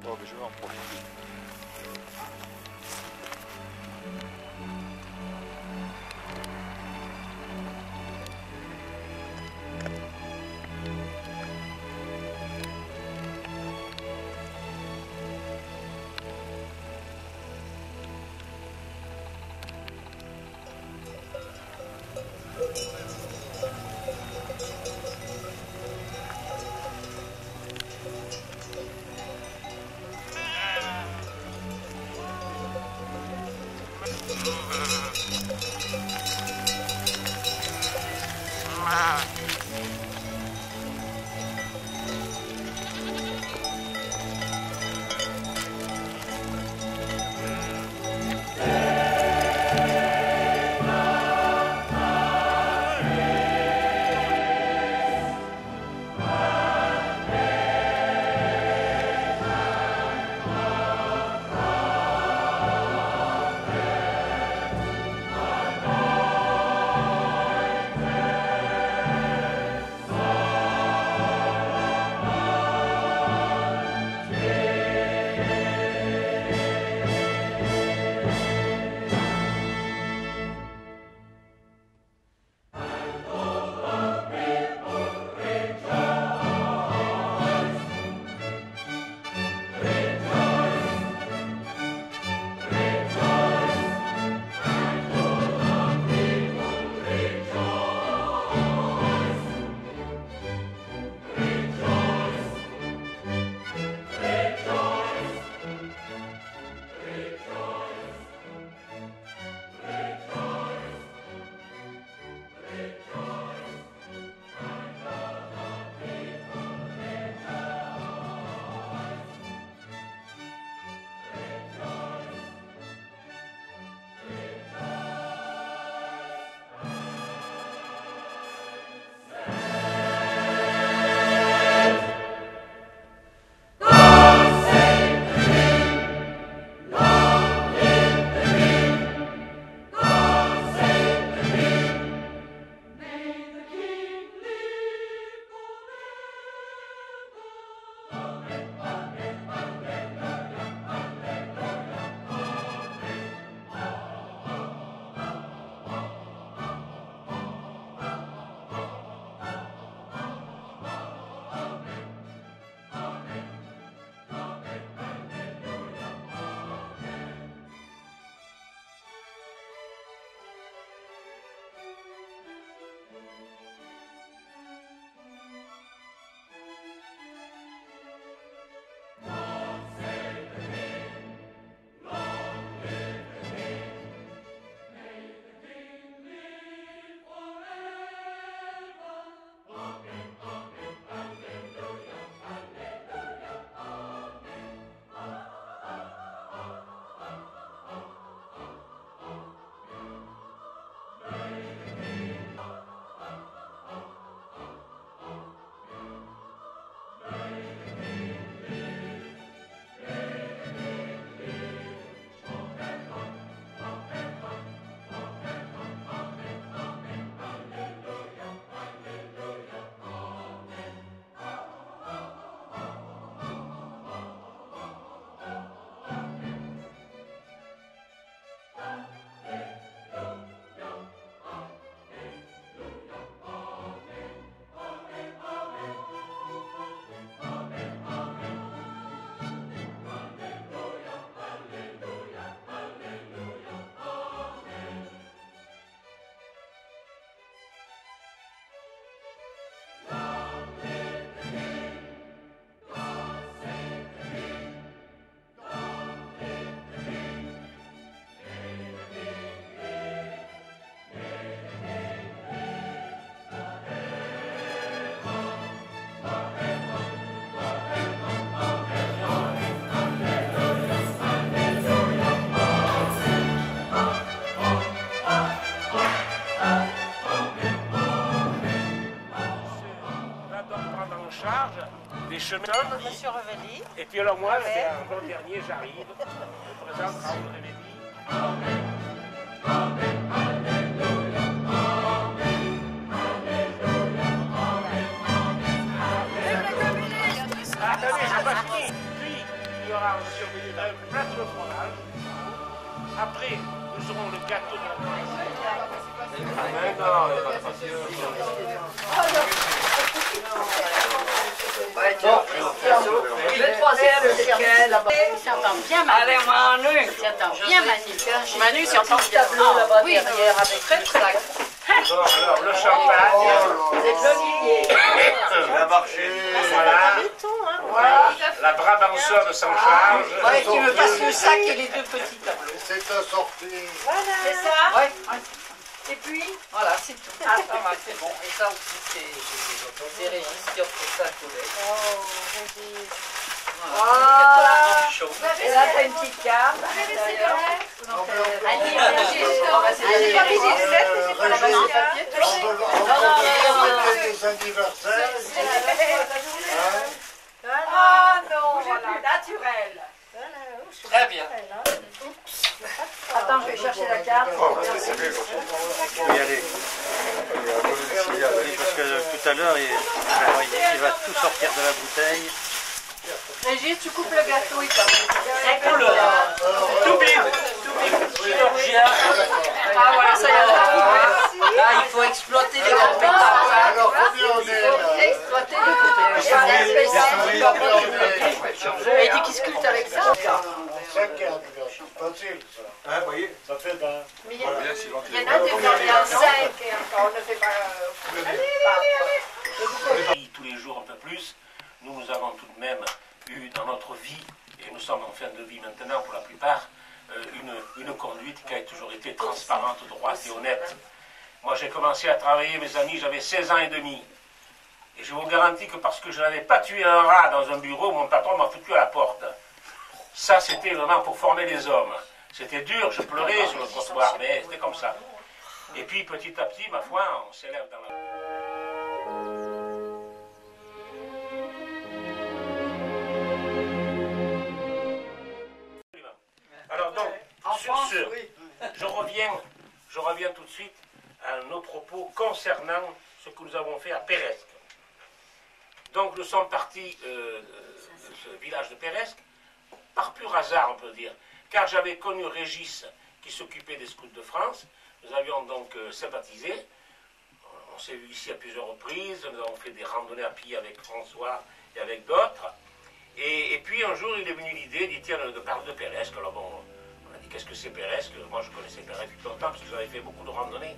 Oh, mais je vais en profiter. des chemins. Monsieur Revelli. Et puis alors moi, un jour dernier, j'arrive, je présente Raoul Revelli. Attendez, j'ai pas fini. Puis, il y aura va survenir un plateau de fromage. Après, nous aurons le gâteau de la Le troisième, c'est lequel là-bas? S'entend bien, Manu. Allez, Manu. S'entend bien, Manu. Manu, Sur s'entend ton bien. tableau là-bas Oui. derrière avec Très, très. Bon, alors, le champagne. c'est l'olivier. Ça a marché. Voilà. La brabançonne s'en charge. Ouais, qui me passe le sac et les deux petits tableaux. C'est assorti. C'est ça? Ouais. Et puis? Voilà, c'est tout. Ah, ça va, c'est bon. Et ça aussi, c'est Régis qui offre ça à Colette. Ah. Et là, t'as une petite carte à l'intérieur. Allez, Des anniversaires. Ah non, voilà. Naturel. Très bien. Attends, je vais chercher la carte. Oui, allez. Parce que tout à l'heure, il va tout sortir de la bouteille. Régis, tu coupes le gâteau, il part. Tout bim. Ah voilà, ça y est. Là, il faut exploiter les compétences. Alors, combien on est là? Exploiter les compétences. Il dit qu'il sculpte avec ça. 5 cartes, facile ça. Hein, vous voyez? Ça fait 20. Mais il y en a des variantes 5 et encore, on ne fait pas. Tous les jours un peu plus, nous avons tout de même eu dans notre vie, et nous sommes en fin de vie maintenant pour la plupart, une conduite qui a toujours été transparente, droite et honnête. Moi j'ai commencé à travailler, mes amis, j'avais 16 ans et demi. Et je vous garantis que parce que je n'avais pas tué un rat dans un bureau, mon patron m'a foutu à la porte. Ça c'était vraiment pour former les hommes. C'était dur, je pleurais sur le trottoir, mais c'était comme ça. Et puis petit à petit, ma foi, on s'élève dans la... Alors donc, sur ce, je reviens tout de suite à nos propos concernant ce que nous avons fait à Péresque. Donc nous sommes partis de ce village de Péresque par pur hasard, on peut dire, car j'avais connu Régis qui s'occupait des scouts de France. Nous avions donc sympathisé. On s'est vu ici à plusieurs reprises. Nous avons fait des randonnées à pied avec François et avec d'autres. Et puis un jour, il est venu l'idée, il dit tiens, de parler de Péresque. Alors bon, on a dit qu'est-ce que c'est Péresque? Moi, je connaissais Péresque depuis longtemps parce que j'avais fait beaucoup de randonnées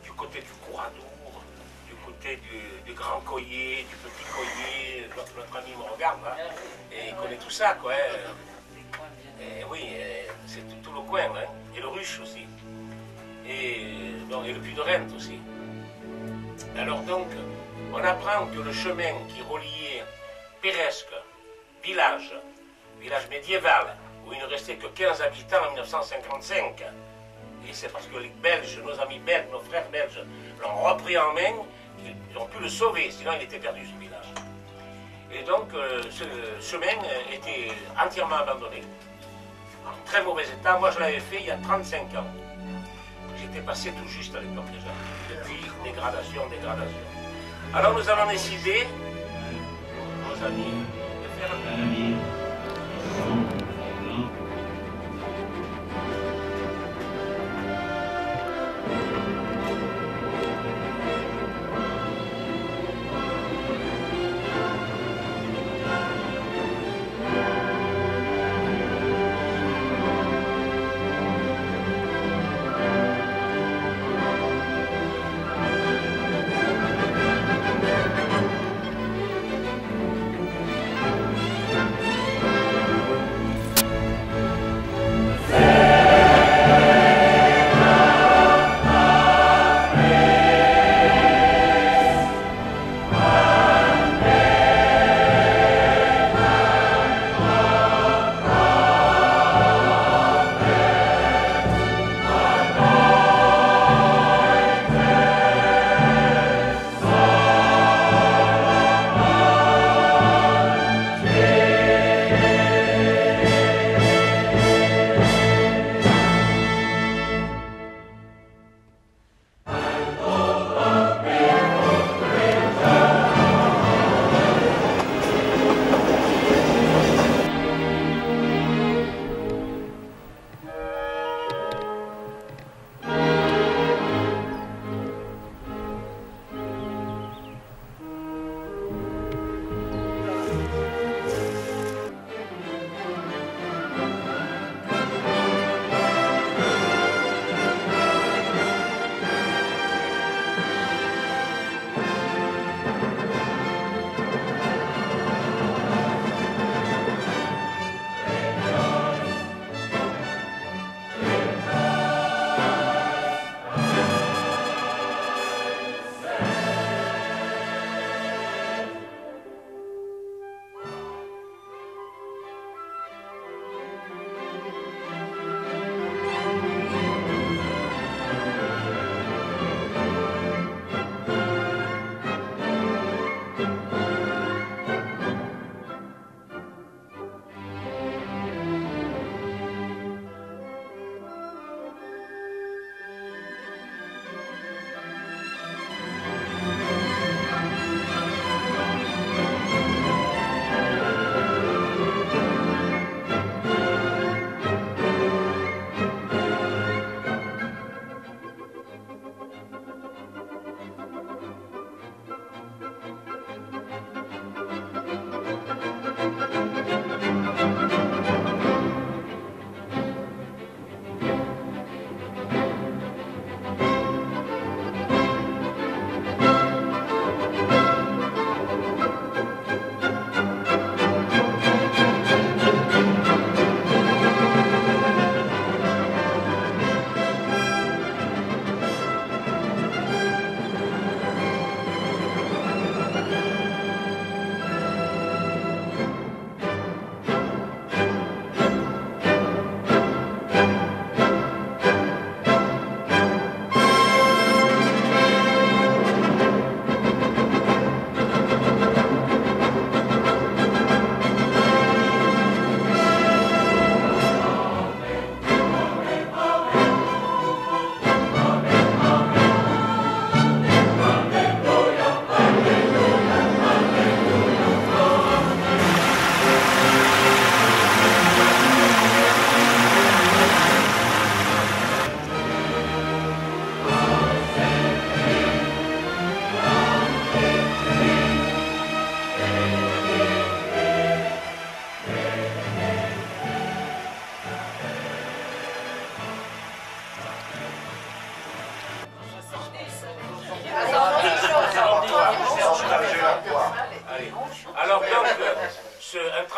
du côté du Couradour, du côté du Grand Coyer, du Petit Coyer. Notre ami me regarde, hein, et il connaît tout ça, quoi. Et oui, c'est tout le coin, hein, et le Ruche aussi, et le Puy de Rente aussi. Alors donc, on apprend que le chemin qui reliait Péresque, village médiéval, où il ne restait que 15 habitants en 1955, et c'est parce que les Belges, nos amis belges, nos frères belges, l'ont repris en main, qu'ils ont pu le sauver, sinon il était perdu ce village. Et donc, ce chemin était entièrement abandonné, en très mauvais état. Moi, je l'avais fait il y a 35 ans. J'étais passé tout juste à l'époque déjà. Depuis, dégradation. Alors, nous avons décidé, nos amis, de faire un...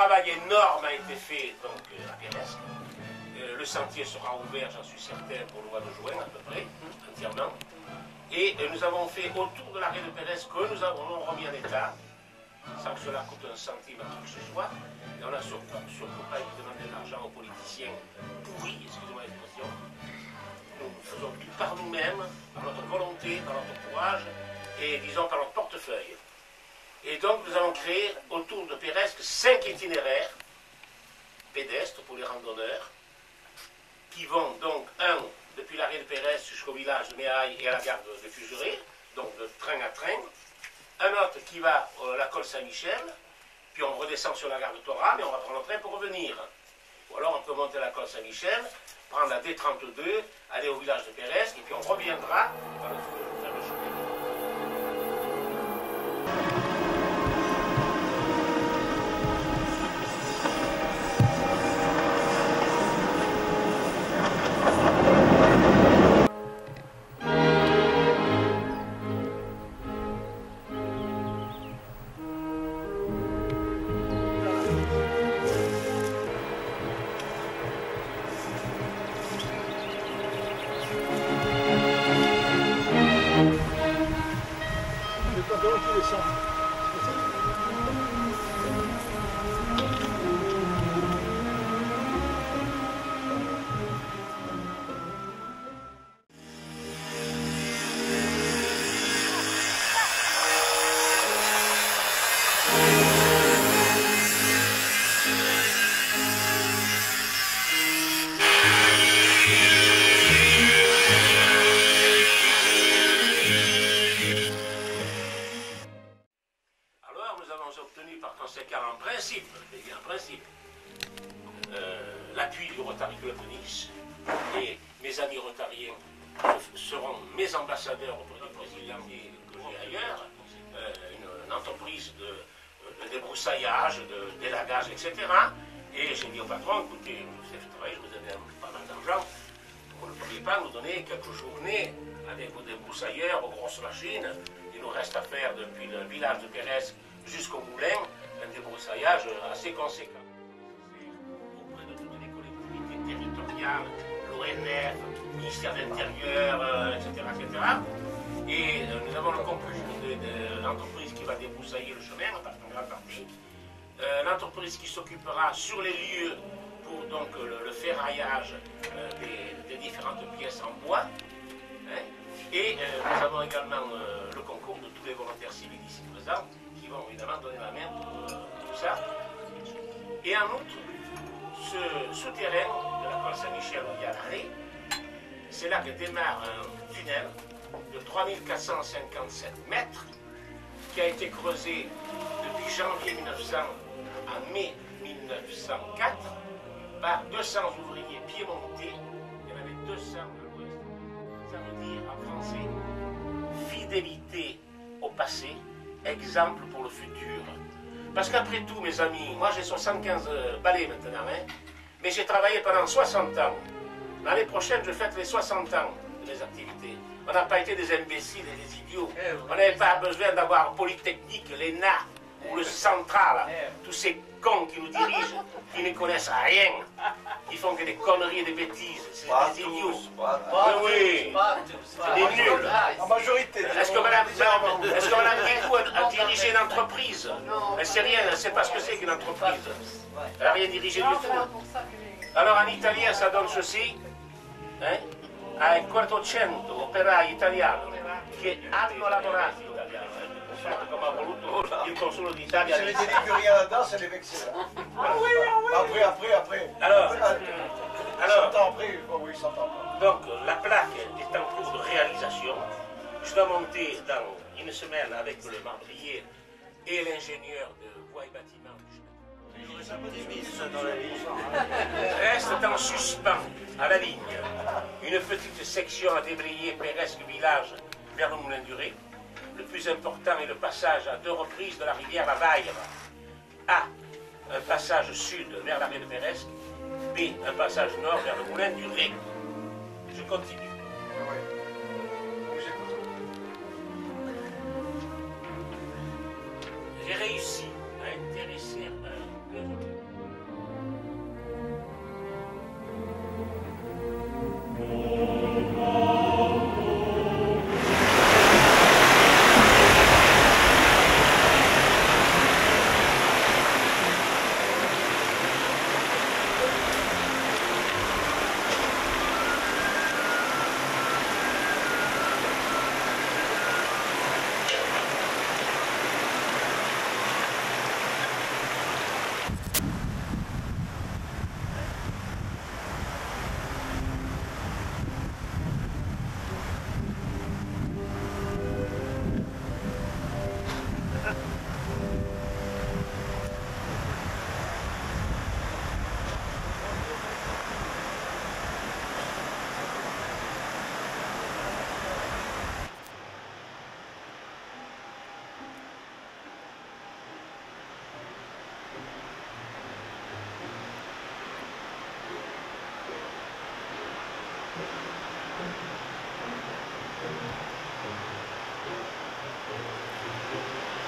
travail énorme a été fait donc, à Péresque. Le sentier sera ouvert, j'en suis certain, pour le mois de juin à peu près, entièrement. Et nous avons fait autour de l'arrêt de Péresque que nous avons remis en état, sans que cela coûte un centime à qui que ce soit. Et on n'a surtout pas demandé de l'argent aux politiciens pourris, excusez-moi l'expression. Nous faisons tout par nous-mêmes, par notre volonté, par notre courage et disons par notre portefeuille. Et donc nous avons créé autour de Péresque 5 itinéraires pédestres pour les randonneurs qui vont donc, un, depuis l'arrêt de Péresque jusqu'au village de Méhaille et à la gare de Fuseret, donc de train à train. Un autre qui va à la Colle Saint-Michel, puis on redescend sur la gare de Thorame et on va prendre le train pour revenir. Ou alors on peut monter à la Colle Saint-Michel, prendre la D32, aller au village de Péresque et puis on reviendra dans le chemin. L'appui du Rotary Club de Nice et mes amis rotariens seront mes ambassadeurs auprès du président que j'ai ailleurs, une entreprise de débroussaillage, d'élagage, etc. Et j'ai dit au patron, écoutez, vous avez travaillé, je vous donne pas mal d'argent, vous ne pourriez pas nous donner quelques journées avec vos débroussailleurs, vos grosses machines. Il nous reste à faire depuis le village de Péresque jusqu'au moulin un débroussaillage assez conséquent. Auprès de toutes les collectivités territoriales, l'ONF, le ministère de l'Intérieur, etc., etc. Et nous avons le concours de l'entreprise qui va débroussailler le chemin, en grande partie. L'entreprise qui s'occupera sur les lieux pour donc, le ferraillage des différentes pièces en bois. Hein. Et nous avons également le concours de tous les volontaires civils ici présents qui vont évidemment donner la main pour tout ça. Et en outre, ce souterrain de la Colle Saint-Michel où il y a l'arrêt, c'est là que démarre un tunnel de 3457 mètres qui a été creusé depuis janvier 1900 à mai 1904 par 200 ouvriers piémontais. Il y en avait 200 à l'ouest. Ça veut dire en français fidélité au passé, exemple pour le futur. Parce qu'après tout, mes amis, moi j'ai 75 balais maintenant, hein, mais j'ai travaillé pendant 60 ans. L'année prochaine, je fête les 60 ans de mes activités. On n'a pas été des imbéciles et des idiots. On n'avait pas besoin d'avoir Polytechnique, l'ENA ou le Central. Tous ces cons qui nous dirigent, qui ne connaissent rien, qui font que des conneries et des bêtises. C'est des idiots. Oui, c'est des nuls. En majorité. Est-ce que Madame Guécou a dirigé une entreprise? Elle ne sait rien, elle ne sait pas ce que c'est qu'une entreprise. Elle n'a rien dirigé du tout. Alors en italien, ça donne ceci. Ai 400 operai italiani che hanno lavorato in italiano, come ha voluto il console d'Italia. C'est les délégués là-dedans, c'est les vexés. Après. Alors, 100 ans après, oui, 100 ans après. donc la plaque est en cours de réalisation. Je dois monter dans une semaine avec le marbrier et l'ingénieur de voies et bâtiments du chemin. Reste en suspens à la ligne une petite section à déblayer Péresque village vers le Moulin du Ré. Le plus important est le passage à 2 reprises de la rivière la Vaille. A. Un passage sud vers l'arrêt de Péresque. B. Un passage nord vers le Moulin du Ré. Je continue. J'ai réussi à intéresser un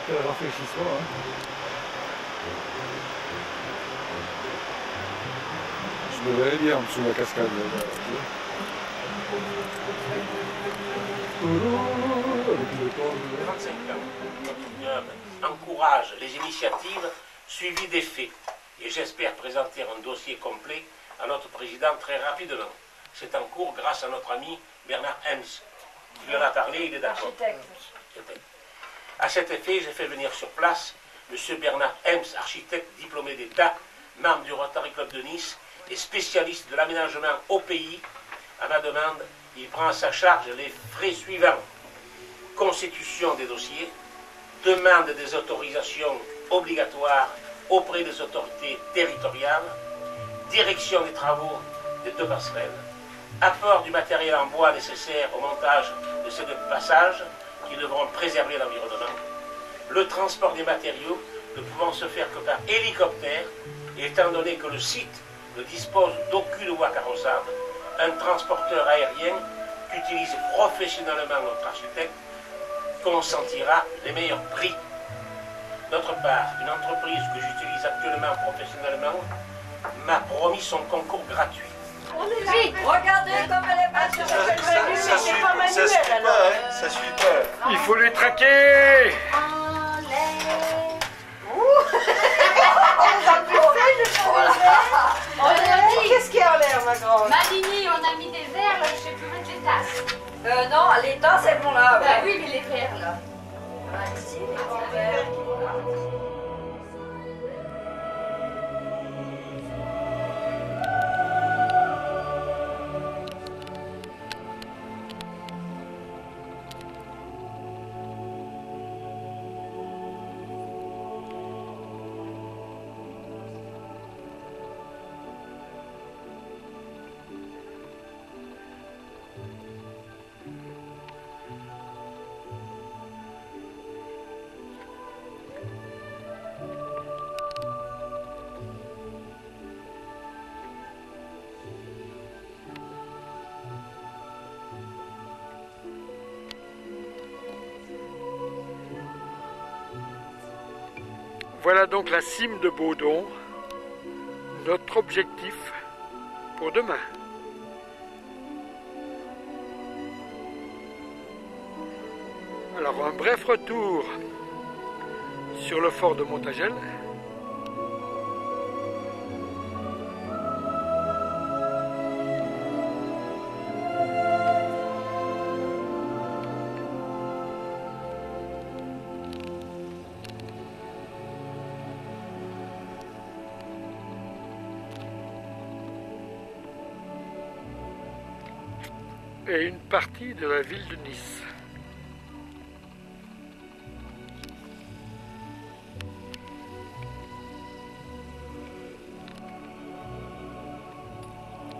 Quel rafraîchissement, hein. Je me verrais bien en dessous de la cascade. 35 ans, notre club encourage les initiatives suivies des faits et j'espère présenter un dossier complet à notre président très rapidement. C'est en cours grâce à notre ami Bernard Hems. Il lui en a parlé, il est d'accord. À cet effet, j'ai fait venir sur place M. Bernard Hems, architecte diplômé d'État, membre du Rotary Club de Nice et spécialiste de l'aménagement au pays. À ma demande, il prend à sa charge les frais suivants: constitution des dossiers, demande des autorisations obligatoires auprès des autorités territoriales, direction des travaux des 2 passerelles, apport du matériel en bois nécessaire au montage de ces 2 passages qui devront préserver l'environnement, le transport des matériaux ne pouvant se faire que par hélicoptère, et étant donné que le site ne dispose d'aucune voie carrossable, un transporteur aérien qu'utilise professionnellement notre architecte consentira les meilleurs prix. D'autre part, une entreprise que j'utilise actuellement professionnellement m'a promis son concours gratuit. Vite, regardez comme elle est pas sur Ça suit pas, hein. Ça suit pas. Il faut les traquer. Qu'est-ce qu'il y a en l'air, ma grande? Maligny, on a mis des verres, là, je sais plus mettre les tasses. Non, les tasses, elles vont là. Bah oui, mais les verres, là. Ici, les grands verres. Voilà donc la cime de Baudon, notre objectif pour demain. Alors un bref retour sur le fort de Montagel. Et une partie de la ville de Nice.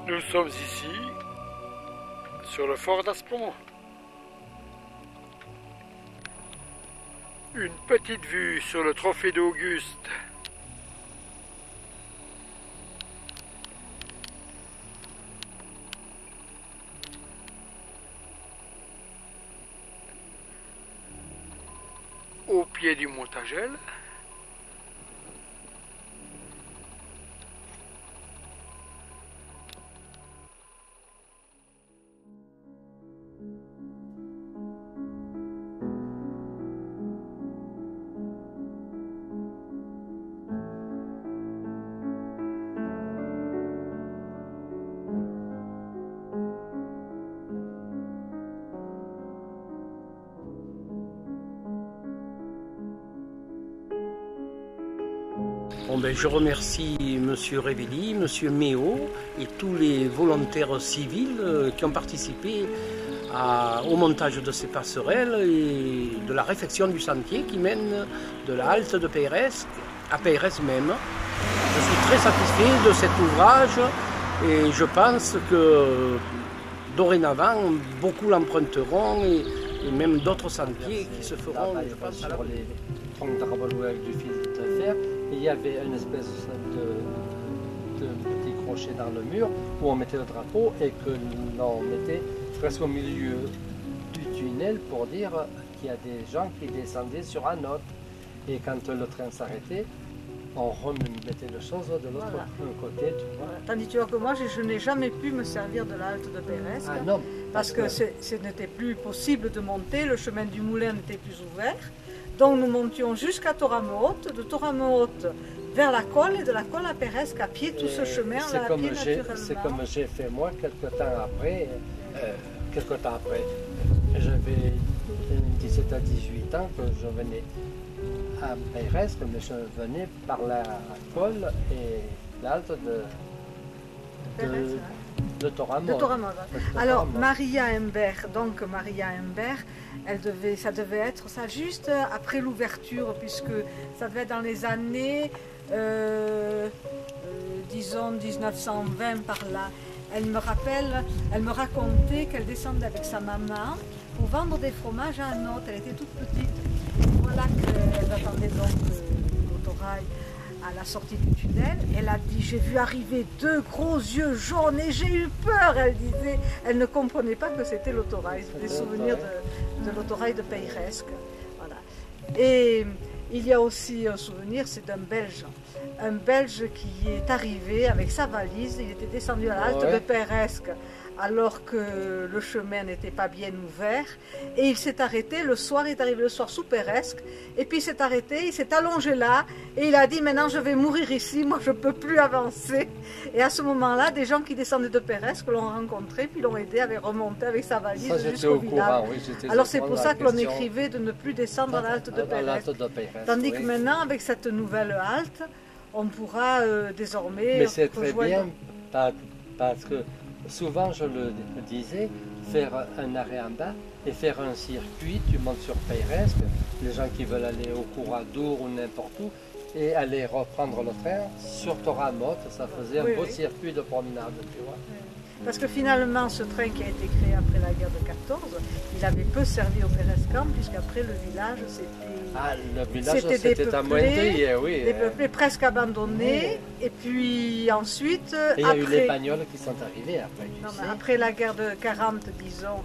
Nous sommes ici, sur le fort d'Aspremont. Une petite vue sur le trophée d'Auguste. Au pied du Montagel. Bon ben, je remercie M. Révelli, M. Méo et tous les volontaires civils qui ont participé au montage de ces passerelles et de la réfection du sentier qui mène de la halte de Peyresque à Peyresque même. Je suis très satisfait de cet ouvrage et je pense que dorénavant beaucoup l'emprunteront et même d'autres sentiers qui se feront, je pense, sur les troncs d'arbres avec du fil de fer. Et il y avait une espèce de petit crochet dans le mur où on mettait le drapeau et que l'on mettait presque au milieu du tunnel pour dire qu'il y a des gens qui descendaient sur un autre. Et quand le train s'arrêtait, on remettait les choses de l'autre côté, tu vois. Voilà. Tandis tu vois que moi, je n'ai jamais pu me servir de la halte de Péresque. Ah non, parce que ce n'était plus possible de monter, le chemin du moulin n'était plus ouvert. Donc nous montions jusqu'à Toramehaute, de Toramehaute vers la colle et de la colle à Péresque à pied, tout ce chemin là à pied naturellement. C'est comme j'ai fait moi quelques temps après. J'avais 17 à 18 ans que je venais à Péresque, mais je venais par la colle et l'halte de Toramehaute. Alors Maria Imbert, ça devait être ça juste après l'ouverture, puisque ça devait être dans les années, disons 1920 par là. Elle me racontait qu'elle descendait avec sa maman pour vendre des fromages à Nantes. Elle était toute petite. Voilà qu'elle attendait donc l'autorail à la sortie du tunnel. Elle a dit, j'ai vu arriver 2 gros yeux jaunes et j'ai eu peur, elle disait. Elle ne comprenait pas que c'était l'autorail, des souvenirs de l'autorail de Péresque. Voilà. Et il y a aussi un souvenir, c'est d'un Belge. Un Belge qui est arrivé avec sa valise, il était descendu à la halte de Péresque alors que le chemin n'était pas bien ouvert, et il s'est arrêté le soir, il est arrivé le soir sous Péresque, et puis il s'est arrêté, il s'est allongé là, et il a dit maintenant je vais mourir ici, moi je ne peux plus avancer. Et à ce moment-là, des gens qui descendaient de Péresque l'ont rencontré, puis l'ont aidé à remonter avec sa valise jusqu'au village. Alors c'est pour ça que l'on écrivait de ne plus descendre à la halte de Péresque. Tandis que maintenant, avec cette nouvelle halte, on pourra désormais... Mais c'est très bien, parce que souvent, je le disais, faire un arrêt en bas et faire un circuit, tu montes sur Péresque, les gens qui veulent aller au Couradour ou n'importe où, et aller reprendre le train sur Toramehaute, ça faisait un beau circuit de promenade, tu vois. Parce que finalement, ce train qui a été créé après la guerre de 14, il avait peu servi au Pérescan, puisqu'après le village, c'était amoindri, oui. Dépeuplé, presque abandonné. Et puis ensuite... Et il y a eu les Bagnols qui sont arrivés après. Après la guerre de 40, disons,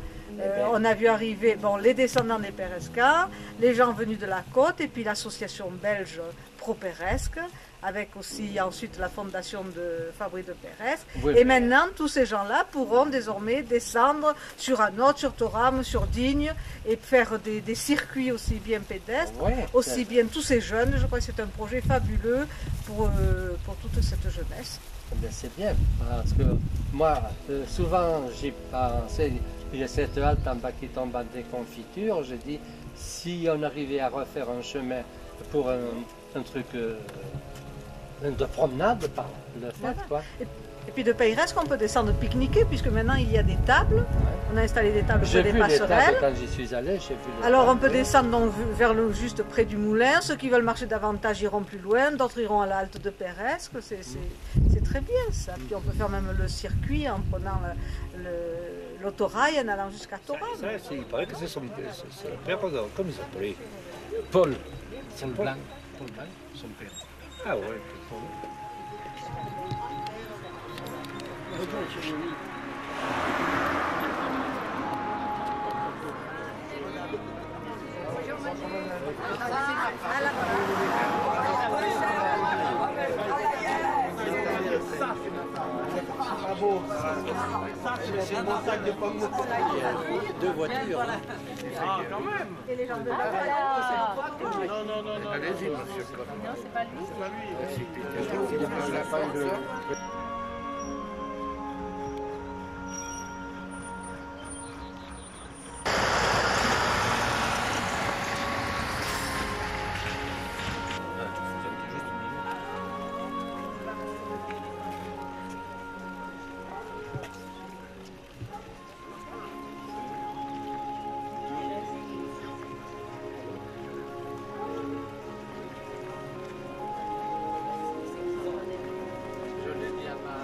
on a vu arriver les descendants des Pérescans, les gens venus de la côte, et puis l'association belge pro-Péresque, avec aussi ensuite la fondation de Fabrice de Péresque. Et maintenant, tous ces gens-là pourront désormais descendre sur Anote, sur Thorame, sur Digne, et faire des circuits aussi bien pédestres, aussi bien tous ces jeunes. Je crois que c'est un projet fabuleux pour toute cette jeunesse. C'est bien, parce que moi, souvent j'y pensais, il y a cette halte en bas qui tombe en déconfiture, j'ai dit, si on arrivait à refaire un chemin pour un truc... de promenade par le fait, quoi. Et puis de Péresque, on peut descendre pique-niquer, puisque maintenant il y a des tables. On a installé des tables près des passerelles. Quand j'y suis allé, j'ai vu les Alors on peut descendre donc vers juste près du moulin. Ceux qui veulent marcher davantage iront plus loin, d'autres iront à la halte de Péresque. C'est très bien ça. Puis on peut faire même le circuit en prenant l'autorail en allant jusqu'à Thorame. Il paraît que c'est son père, comme il s'appelait Paul. Paul Blanc, son père. Ah ouais, Paul. C'est un bon sac de pommes de terre. Il y a 2 voitures. Ah, quand même. Et les gens de la Non. Allez-y, monsieur. Non, c'est pas lui. C'est pas lui. Je l'ai dit à ma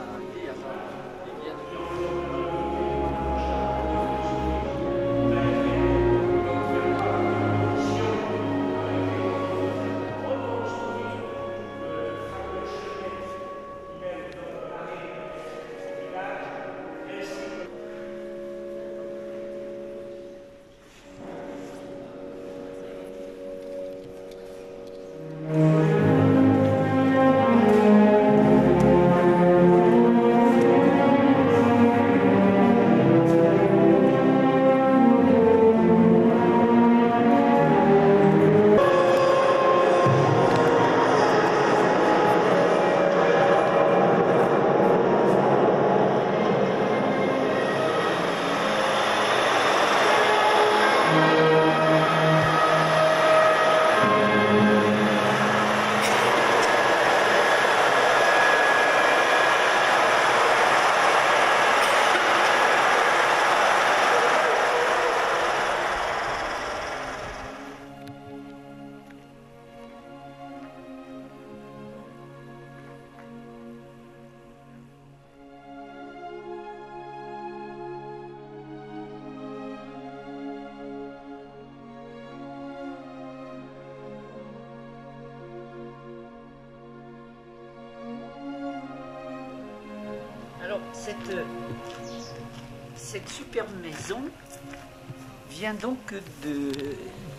cette superbe maison vient donc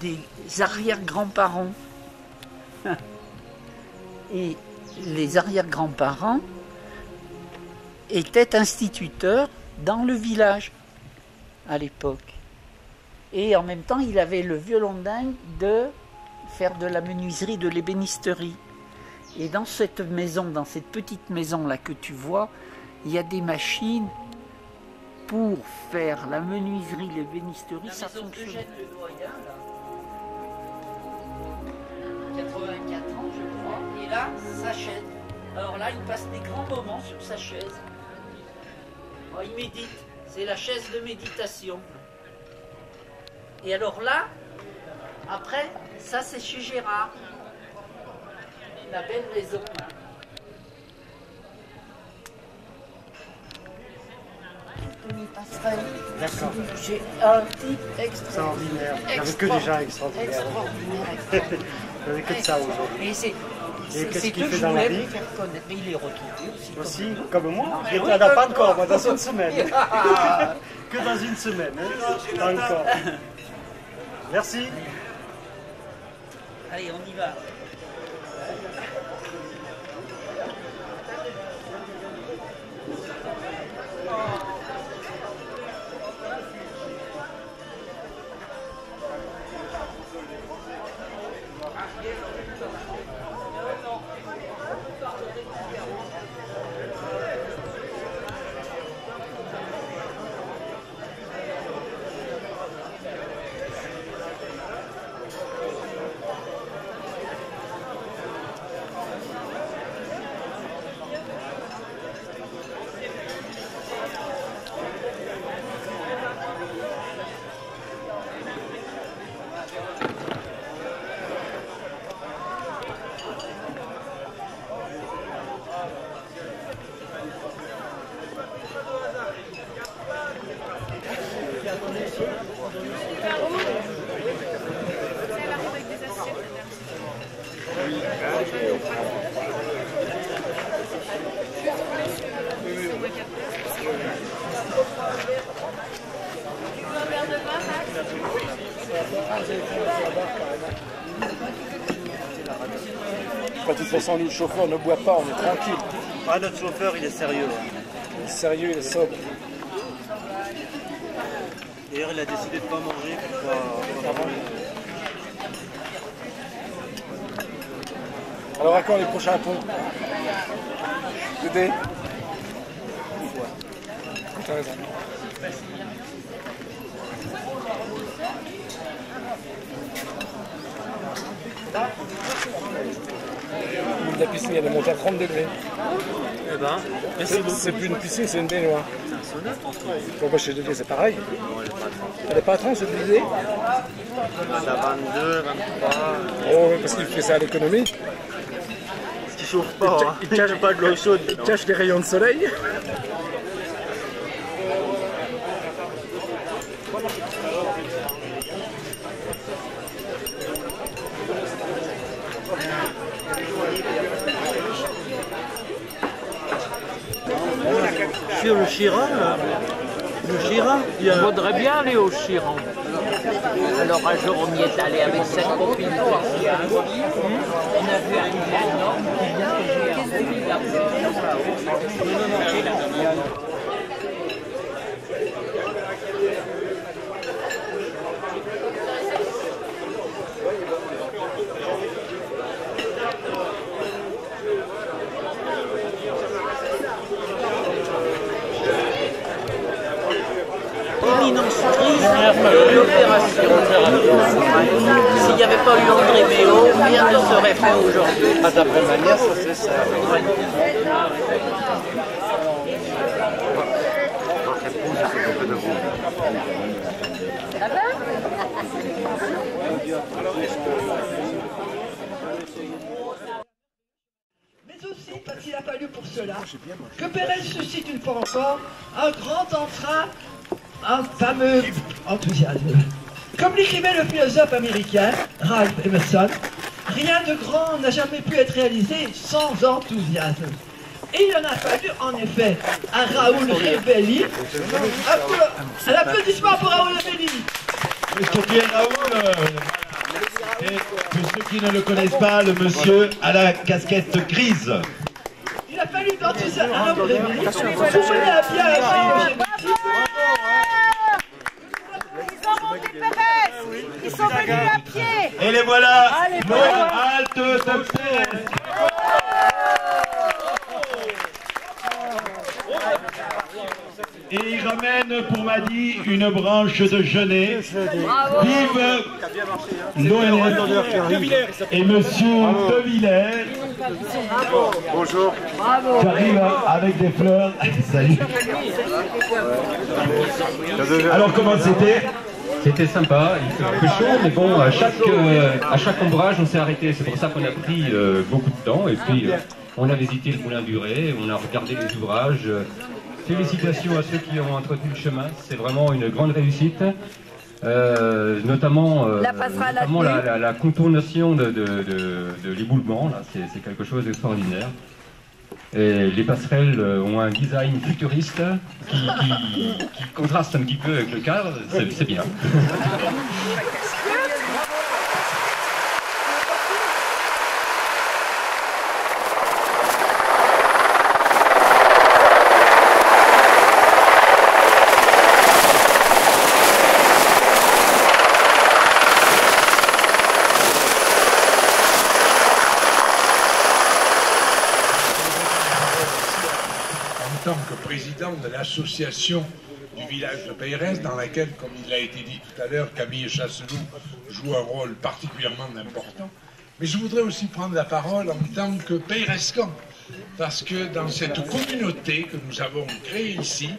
des arrière-grands-parents. Et les arrière-grands-parents étaient instituteurs dans le village à l'époque. Et en même temps, il avait le violon dingue de faire de la menuiserie, de l'ébénisterie. Et dans cette maison, dans cette petite maison-là que tu vois, il y a des machines pour faire la menuiserie, l'ébénisterie, ça fonctionne. 84 ans, je crois, et là, sa chaise. Alors là, il passe des grands moments sur sa chaise. Oh, il médite, c'est la chaise de méditation. Et alors là, après, ça c'est chez Gérard. La belle maison. D'accord. J'ai un type extraordinaire. Il n'y avait que des gens extraordinaires. Il n'y avait que de ça aujourd'hui. Et qu'est-ce qu'il fait dans la vie? Mais il est retrouvé aussi. Comme moi. Il n'y en a pas encore, moi, dans une semaine. Que dans une semaine. Pas encore. Merci. Allez, on y va. De toute façon, nous, le chauffeur ne boit pas, on est tranquille. Ah, notre chauffeur, il est sérieux. Il est sérieux, il est sobre. D'ailleurs, il a décidé de ne pas manger pour pas... Alors, à quand les prochains ponts? Dédé? Tu as raison. La piscine, elle est montée à 30 degrés. Eh ben, c'est plus une piscine, c'est une baignoire. Bon, bah, chez Dédé, c'est pareil. Elle n'est pas à 30, je te disais. Elle a 22, 23. Oh, parce qu'il fait ça à l'économie. Parce qu'il chauffe pas, Il cache pas de l'eau chaude. Il cache les rayons de soleil. Sur le Chiran, là. Le Chiran, il faudrait bien aller au Chiran. Alors un jour on y est allé avec cette copine Floriane. On a vu un énorme l'opération. S'il n'y avait pas eu André Méo, rien ne serait fait aujourd'hui. Pas d'après manière, ça c'est ça. Mais aussi parce qu'il a fallu pour cela que Pérez suscite une fois encore un grand entrain, un fameux enthousiasme. Comme l'écrivait le philosophe américain Ralph Emerson, rien de grand n'a jamais pu être réalisé sans enthousiasme. Et il en a fallu, en effet, à Raoul Rebelli. Un applaudissement pour Raoul Rebelli. Monsieur qui est Raoul, et pour ceux qui ne le connaissent pas, le monsieur à la casquette grise. Il a fallu dans tout ça à Raoul Rebelli. Ils sont venus à pied. Ils sont venus à pied. Et les voilà, nos haltes de Pérez. Et il ramène pour Madi une branche de genêt. Vive l'ONF et monsieur De Villers. Bonjour. Tu arrives avec des fleurs. Salut. Alors comment c'était? C'était sympa, il fait un peu chaud, mais bon, à chaque ombrage, on s'est arrêté. C'est pour ça qu'on a pris beaucoup de temps. Et puis, on a visité le Moulin du Ré, on a regardé les ouvrages. Félicitations à ceux qui ont entretenu le chemin. C'est vraiment une grande réussite. Notamment la contournation de l'éboulement. C'est quelque chose d'extraordinaire. Et les passerelles ont un design futuriste qui contraste un petit peu avec le cadre, c'est bien. En tant que président de l'association du village de Pérez, dans laquelle, comme il a été dit tout à l'heure, Camille Chasseloup joue un rôle particulièrement important. Mais je voudrais aussi prendre la parole en tant que Pérezcan, parce que dans cette communauté que nous avons créée ici,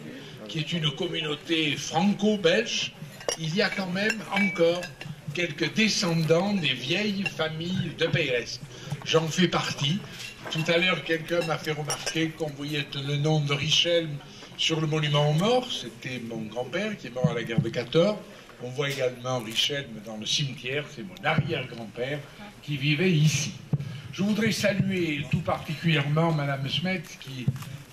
qui est une communauté franco-belge, il y a quand même encore quelques descendants des vieilles familles de Pérez. J'en fais partie. Tout à l'heure, quelqu'un m'a fait remarquer qu'on voyait le nom de Richelme sur le monument aux morts. C'était mon grand-père qui est mort à la guerre de 14. On voit également Richelme dans le cimetière. C'est mon arrière-grand-père qui vivait ici. Je voudrais saluer tout particulièrement Madame Smet qui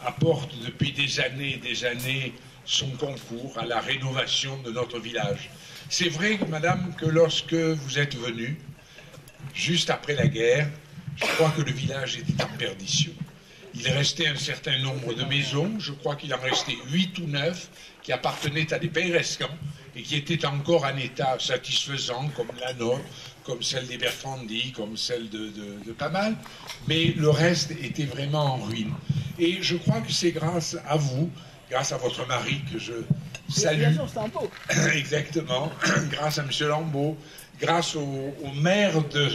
apporte depuis des années son concours à la rénovation de notre village. C'est vrai, Madame, que lorsque vous êtes venue, juste après la guerre, je crois que le village était en perdition. Il restait un certain nombre de maisons, je crois qu'il en restait 8 ou 9, qui appartenaient à des Pérezcans et qui étaient encore en état satisfaisant, comme la nôtre, comme celle des Berfandi, comme celle de pas mal, mais le reste était vraiment en ruine. Et je crois que c'est grâce à vous, grâce à votre mari que je salue, exactement, grâce à M. Lambeau, grâce au maire de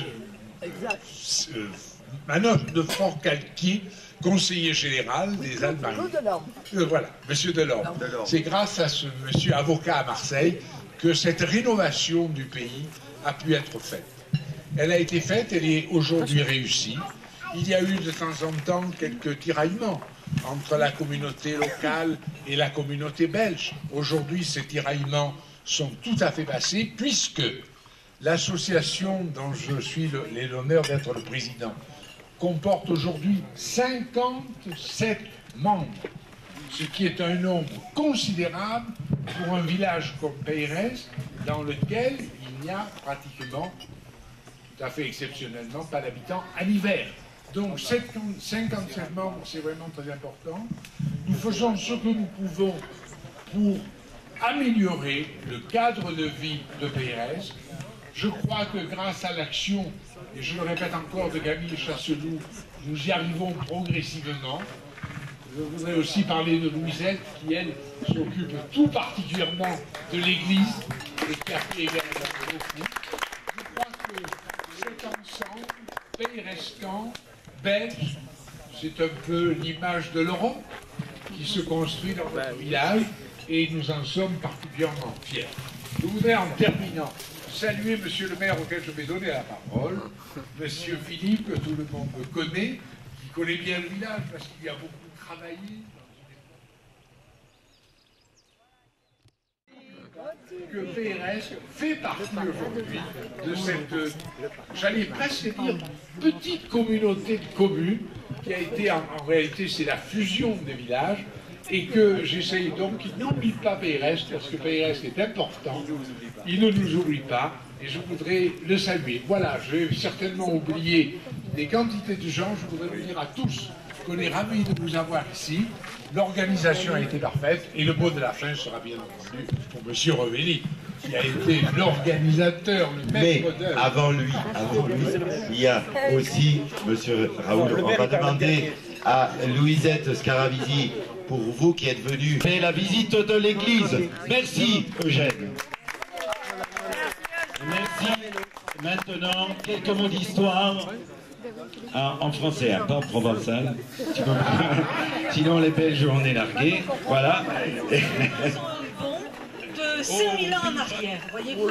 Manon de Fort-Calquier, conseiller général des Alpes-Maritimes. Voilà, monsieur Delorme. C'est grâce à ce monsieur avocat à Marseille que cette rénovation du pays a pu être faite. Elle a été faite, elle est aujourd'hui réussie. Il y a eu de temps en temps quelques tiraillements entre la communauté locale et la communauté belge. Aujourd'hui, ces tiraillements sont tout à fait passés puisque l'association dont je suis l'honneur d'être le président comporte aujourd'hui 57 membres, ce qui est un nombre considérable pour un village comme Pérez, dans lequel il n'y a pratiquement, tout à fait exceptionnellement, pas d'habitants en hiver. Donc 57 membres, c'est vraiment très important. Nous faisons ce que nous pouvons pour améliorer le cadre de vie de Pérez. Je crois que grâce à l'action, et je le répète encore, de Camille Chasseloup, nous y arrivons progressivement. Je voudrais aussi parler de Louisette, qui, elle, s'occupe tout particulièrement de l'Église, et qui a fait également beaucoup. Je crois que cet ensemble, Pérezcan, belge, c'est un peu l'image de l'Europe qui se construit dans notre village, et nous en sommes particulièrement fiers. Je voudrais, en terminant, saluer monsieur le maire auquel je vais donner la parole, monsieur Philippe, que tout le monde connaît, qui connaît bien le village parce qu'il y a beaucoup travaillé. Que Pérez fait partie aujourd'hui de cette, j'allais presque dire, petite communauté de communes qui a été, en réalité, c'est la fusion des villages, et que j'essaye donc qu'il n'oublie pas Peiresc, parce que Peiresc est important, il ne nous oublie pas, et je voudrais le saluer. Voilà, je vais certainement oublier des quantités de gens, je voudrais vous dire à tous qu'on est ravis de vous avoir ici, l'organisation a été parfaite, et le mot de la fin sera bien entendu pour M. Revelli, qui a été l'organisateur, le maître d'œuvre. Mais avant lui, il y a aussi M. Raoul, on va demander à Louisette Scaravisi, pour vous qui êtes venus faire la visite de l'église. Merci Eugène. Merci. Maintenant, quelques mots d'histoire en français, pas en provençal. Sinon les Belges on est largués. Voilà. De 5000 ans en arrière, voyez-vous.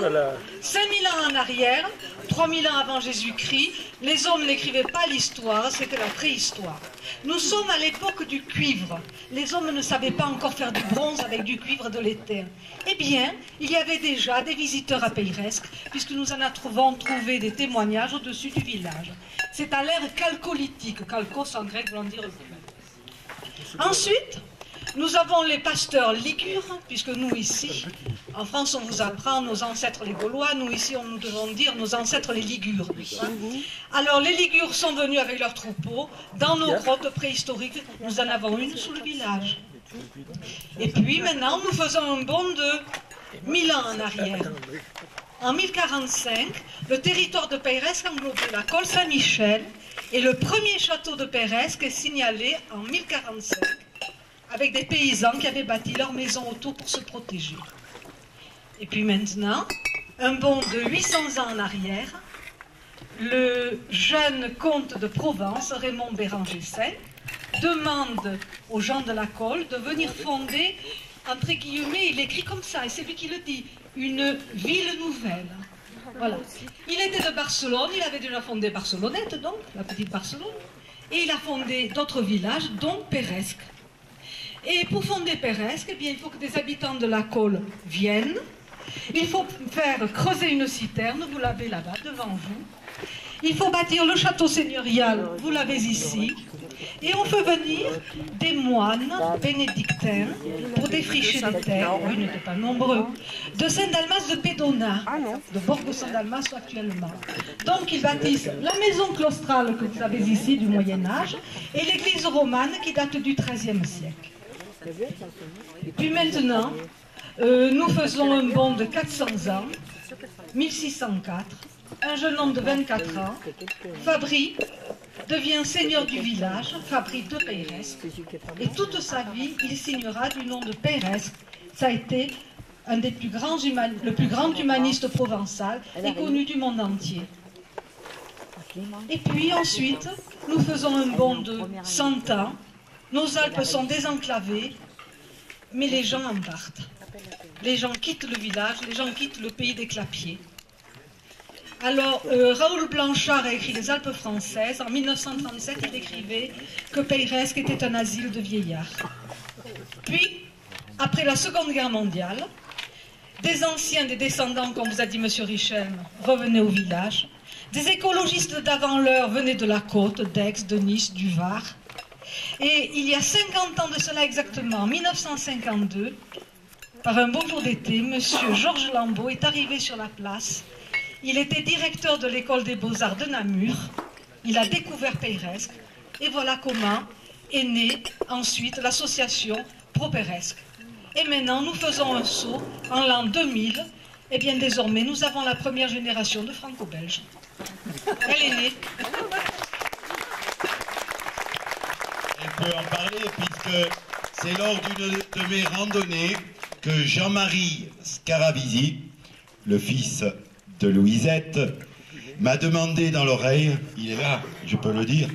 5000 ans en arrière, 3000 ans avant Jésus-Christ, les hommes n'écrivaient pas l'histoire, c'était la préhistoire. Nous sommes à l'époque du cuivre. Les hommes ne savaient pas encore faire du bronze avec du cuivre de l'éther. Eh bien, il y avait déjà des visiteurs à Peiresc, puisque nous en avons trouvé des témoignages au-dessus du village. C'est à l'ère chalcolithique, chalcos en grec voulant dire cuivre. Ensuite, nous avons les pasteurs ligures, puisque nous ici, en France on vous apprend nos ancêtres les Gaulois, nous ici nous devons dire nos ancêtres les Ligures. Alors les Ligures sont venus avec leurs troupeaux dans nos grottes préhistoriques, nous en avons une sous le village. Et puis maintenant nous faisons un bond de 1000 ans en arrière. En 1045, le territoire de Peiresc englobait la Colle Saint-Michel et le premier château de Peiresc est signalé en 1045. Avec des paysans qui avaient bâti leur maison autour pour se protéger. Et puis maintenant, un bond de 800 ans en arrière, le jeune comte de Provence, Raymond Béranger V, demande aux gens de la Colle de venir fonder, entre guillemets, il écrit comme ça, et c'est lui qui le dit, une ville nouvelle. Voilà. Il était de Barcelone, il avait déjà fondé Barcelonnette, donc, la petite Barcelone, et il a fondé d'autres villages, dont Peiresc. Et pour fonder Peiresc, eh bien, il faut que des habitants de la Colle viennent. Il faut faire creuser une citerne, vous l'avez là-bas devant vous. Il faut bâtir le château seigneurial, vous l'avez ici. Et on fait venir des moines bénédictins pour défricher les terres, oui, ils n'étaient pas nombreux, de Saint-Dalmas de Pédona, de Borgo Saint-Dalmas actuellement. Donc ils bâtissent la maison claustrale que vous avez ici du Moyen-Âge et l'église romane qui date du XIIIe siècle. Puis maintenant, nous faisons un bond de 400 ans, 1604, un jeune homme de 24 ans, Fabry, devient seigneur du village, Fabry de Peiresc, et toute sa vie, il signera du nom de Peiresc. Ça a été le plus grand humaniste provençal et connu du monde entier. Et puis ensuite, nous faisons un bond de 100 ans. Nos Alpes sont désenclavées, mais les gens en partent. Les gens quittent le village, les gens quittent le pays des clapiers. Alors, Raoul Blanchard a écrit Les Alpes françaises. En 1937, il écrivait que Peiresc était un asile de vieillards. Puis, après la Seconde Guerre mondiale, des anciens, des descendants, comme vous a dit M. Richem, revenaient au village. Des écologistes d'avant l'heure venaient de la côte, d'Aix, de Nice, du Var. Et il y a 50 ans de cela exactement, en 1952, par un beau jour d'été, M. Georges Lambeau est arrivé sur la place. Il était directeur de l'école des beaux-arts de Namur. Il a découvert Peiresc. Et voilà comment est née ensuite l'association Pro-Peiresc. Et maintenant, nous faisons un saut en l'an 2000. Et bien désormais, nous avons la première génération de franco-belges. Elle est née. On peut en parler puisque c'est lors d'une de mes randonnées que Jean-Marie Scaravisi, le fils de Louisette, m'a demandé dans l'oreille, il est là, je peux le dire,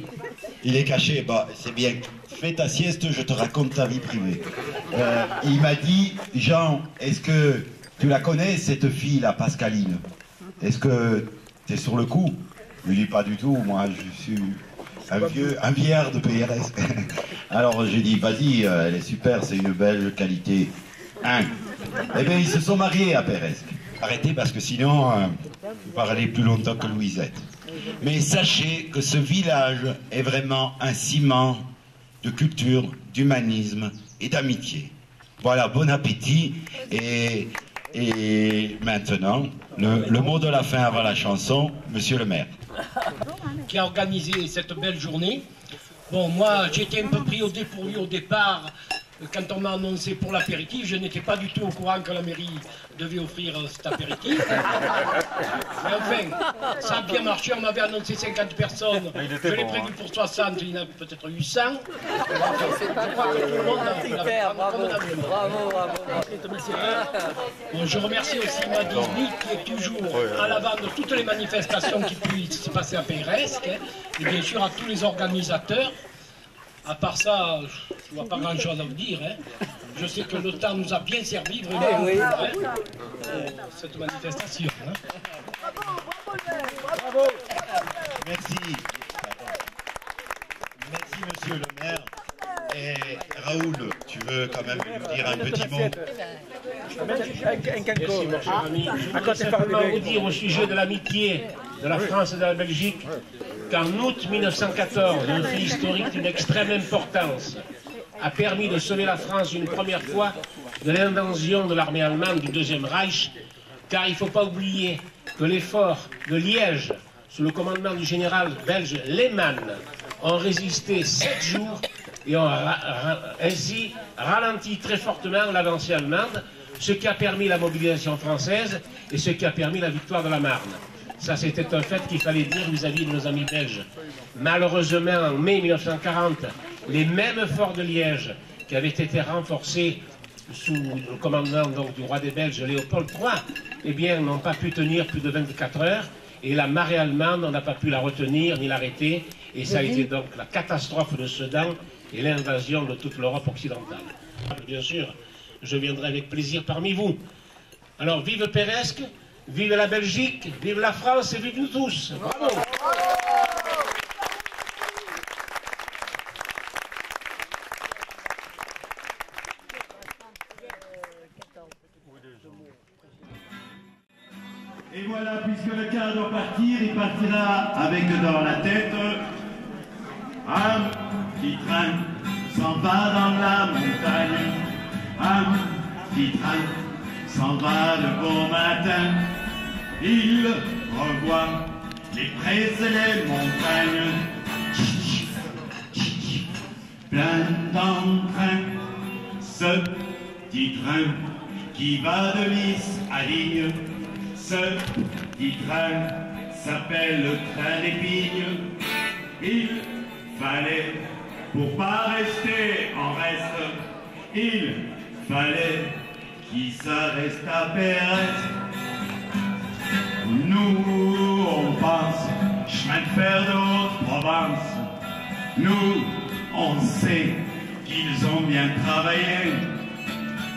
il est caché, bah c'est bien, fais ta sieste, je te raconte ta vie privée. Il m'a dit, Jean, est-ce que tu la connais cette fille, la Pascaline? Est-ce que tu es sur le coup? Je lui dis pas du tout, moi je suis un vieillard de Peiresc. Alors j'ai dit, vas-y, elle est super, c'est une belle qualité. Eh bien ils se sont mariés à Peiresc. Arrêtez parce que sinon vous parlez plus longtemps que Louisette. Mais sachez que ce village est vraiment un ciment de culture, d'humanisme et d'amitié. Voilà, bon appétit. Et maintenant, le mot de la fin avant la chanson, monsieur le maire. Qui a organisé cette belle journée. Bon, moi, j'étais un peu pris au dépourvu au départ. Quand on m'a annoncé pour l'apéritif, je n'étais pas du tout au courant que la mairie devait offrir cet apéritif. Mais enfin, ça a bien marché. On m'avait annoncé 50 personnes. Je l'ai prévu pour 60, il y en a peut-être 800. Je crois que tout le monde a super, bravo. Bon, je remercie aussi Madini qui est toujours à l'avant de toutes les manifestations qui puissent se passer à Peyresque. Et bien sûr à tous les organisateurs. À part ça, je ne vois pas grand-chose à vous dire. Hein. Je sais que le temps nous a bien servi, vraiment, cette manifestation. Hein. Bravo. Merci. Merci, monsieur le maire. Et Raoul, tu veux quand même nous dire un petit mot? Merci, mon cher ami. Je voudrais simplement vous dire au sujet de l'amitié de la France et de la Belgique qu'en août 1914, un fait historique d'une extrême importance a permis de sauver la France une première fois de l'invasion de l'armée allemande du Deuxième Reich, car il ne faut pas oublier que l'effort de Liège, sous le commandement du général belge Lehmann, ont résisté 7 jours et ont ainsi ralenti très fortement l'avancée allemande, ce qui a permis la mobilisation française et ce qui a permis la victoire de la Marne. Ça, c'était un fait qu'il fallait dire vis-à-vis de nos amis belges. Malheureusement, en mai 1940, les mêmes forts de Liège, qui avaient été renforcés sous le commandement donc, du roi des Belges, Léopold III, eh bien, n'ont pas pu tenir plus de 24 heures. Et la marée allemande, on n'a pas pu la retenir ni l'arrêter. Et ça a été donc la catastrophe de Sedan et l'invasion de toute l'Europe occidentale. Bien sûr, je viendrai avec plaisir parmi vous. Alors, vive Peyresque, vive la Belgique, vive la France et vive nous tous. Bravo! Et voilà, puisque le cas doit partir, il partira avec dans la tête un petit train s'en va dans la montagne. Un petit train s'en va le bon matin. Il revoit les prés et les montagnes. Plein d'entrain, ce petit train qui va de Nice à Ligne. Ce petit train s'appelle le train des Pignes. Il fallait, pour pas rester en reste, il fallait qu'il s'arrête à Peyresque. Nous, on pense chemin de fer de Haute-Provence. Nous, on sait qu'ils ont bien travaillé.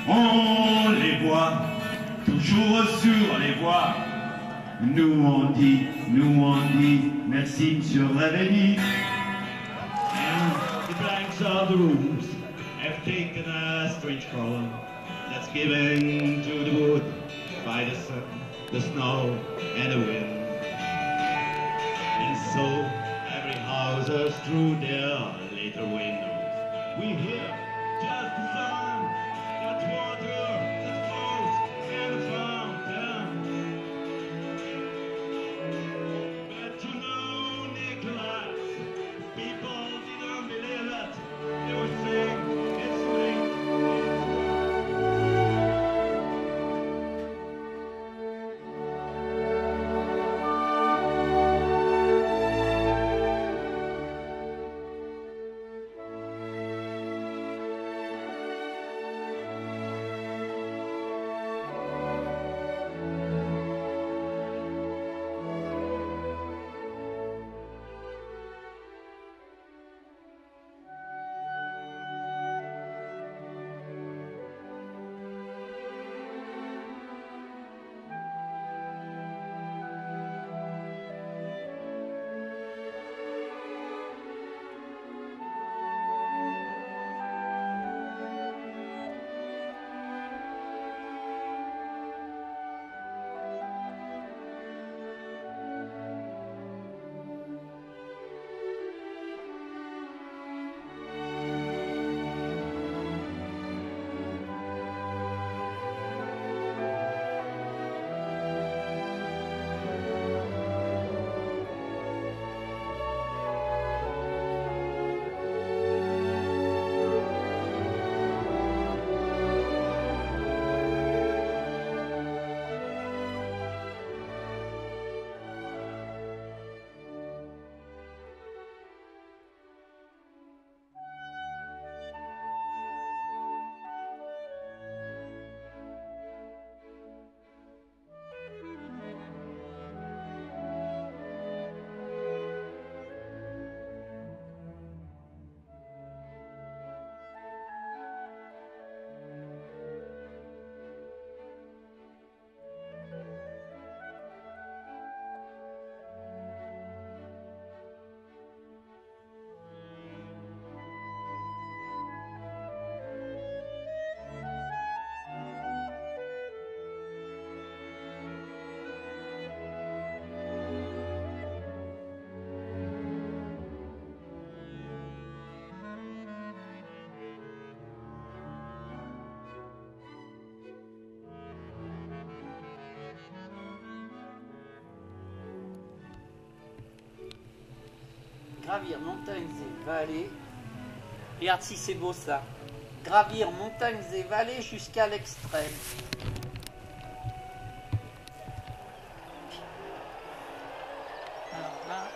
On les voit toujours sur les voies. Nous on dit, merci Monsieur Révéli. The blanks of the rooms have taken a strange color that's given to the wood by the sun, the snow and the wind. And so every house has through their little windows we hear just the sound that water that falls and the fountain. But you know, Nicholas, people didn't believe it. They were saying it's late. Gravir montagnes et vallées. Regarde si c'est beau ça. Gravir montagnes et vallées jusqu'à l'extrême. Alors là.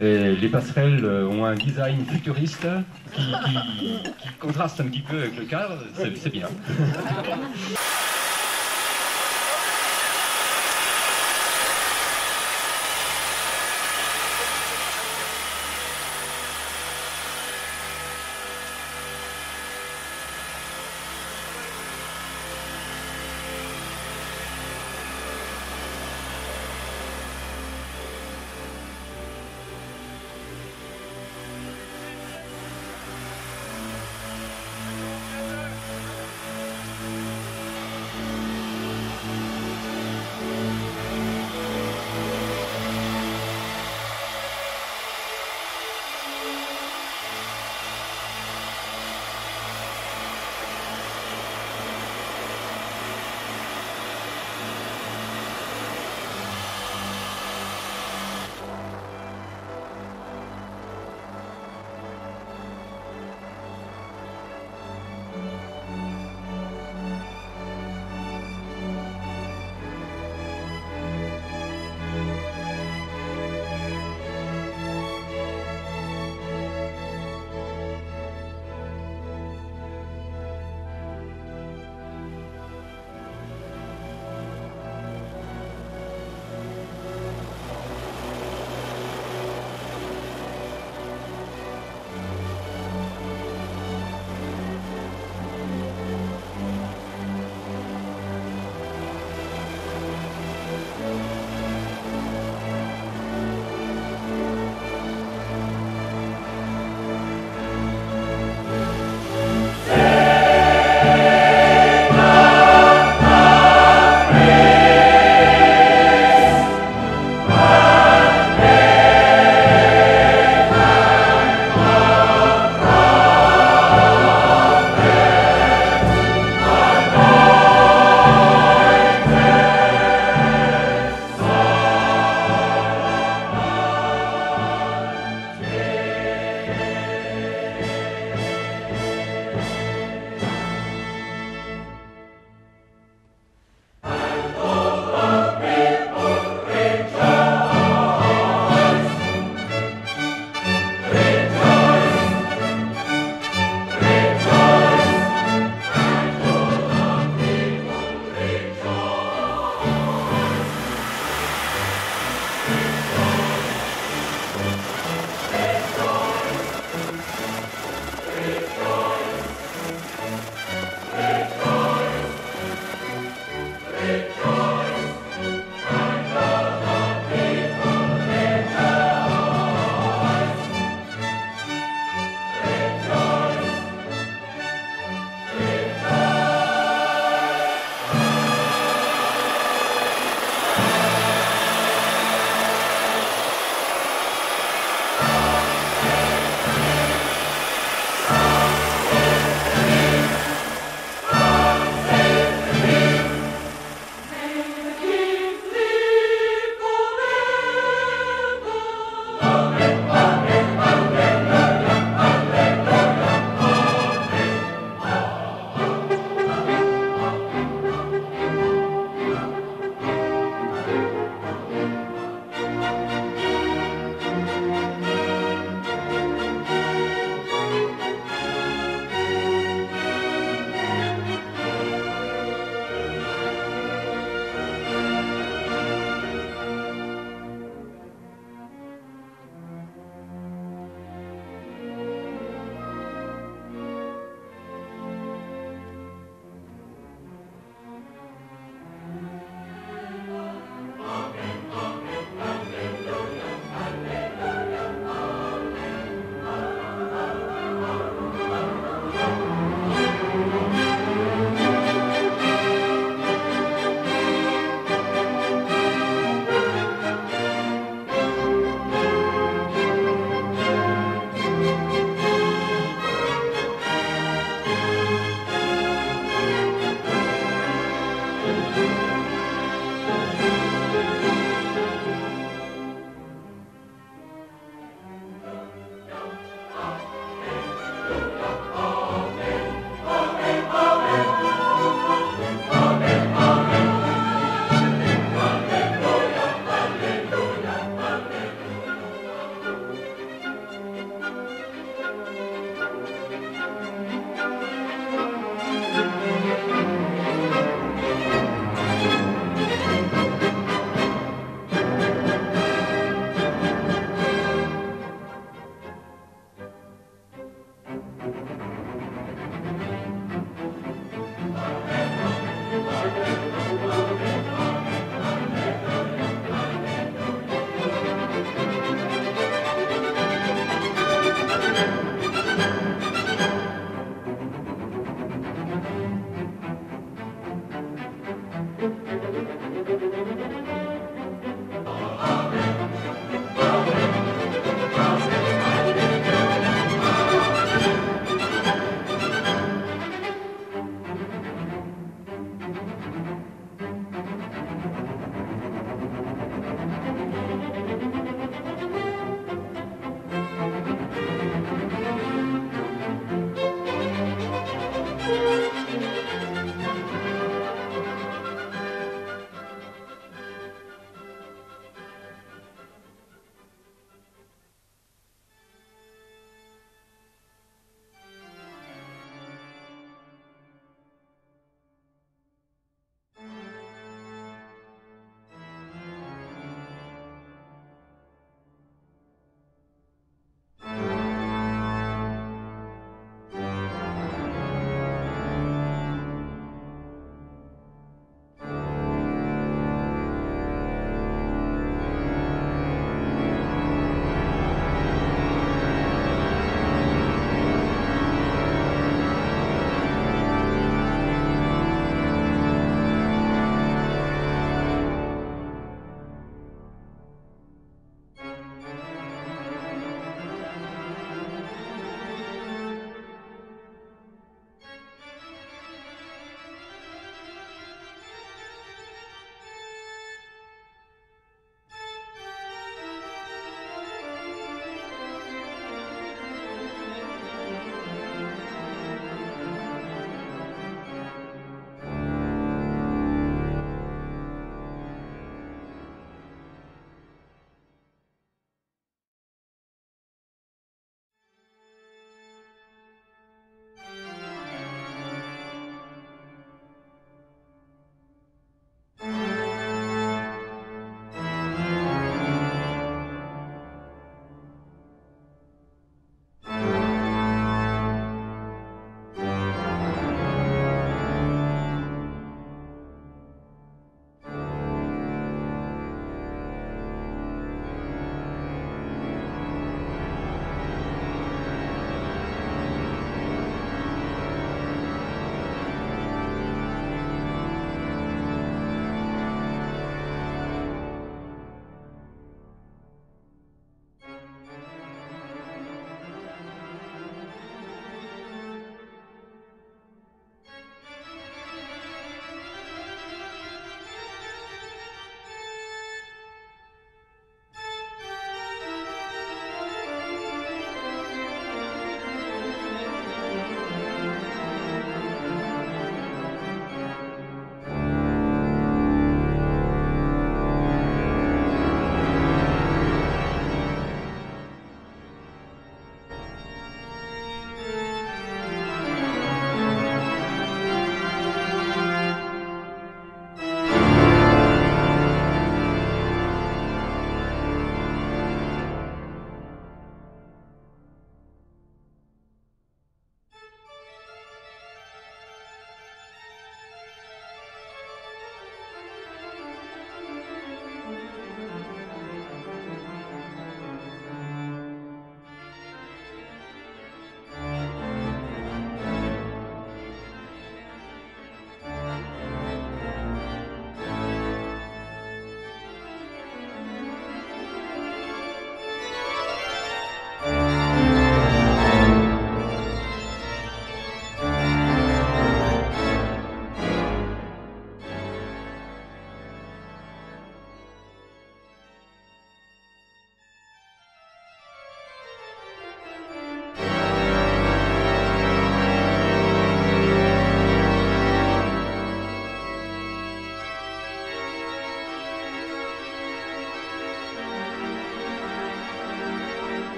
Et les passerelles ont un design futuriste qui contraste un petit peu avec le cadre, c'est bien.